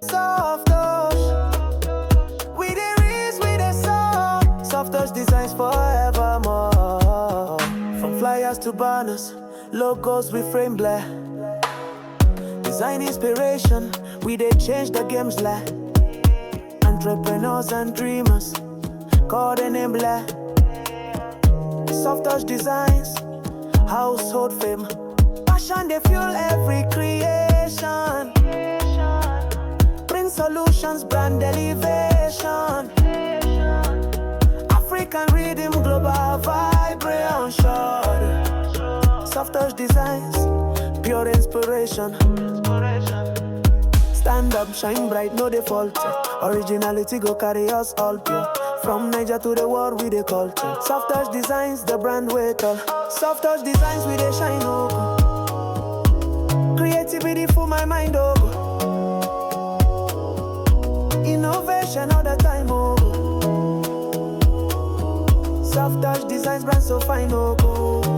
Soft touch, we the reach, we the soft. Soft touch designs forevermore. From flyers to banners, logos we frame black. Design inspiration, we they change the game's life. Entrepreneurs and dreamers, call the name black. Soft touch designs, household fame. Passion they fuel every creation. Print solutions, brand elevation. African rhythm, global vibration. Soft touch designs, pure inspiration. Stand up, shine bright, no default. Originality go carry us all pure. From Niger to the world, we the culture. Soft touch designs, the brand we tall. Soft touch designs, we the shine over. Creativity for my mind over. Innovation all the time over. Soft touch designs, brand so fine over.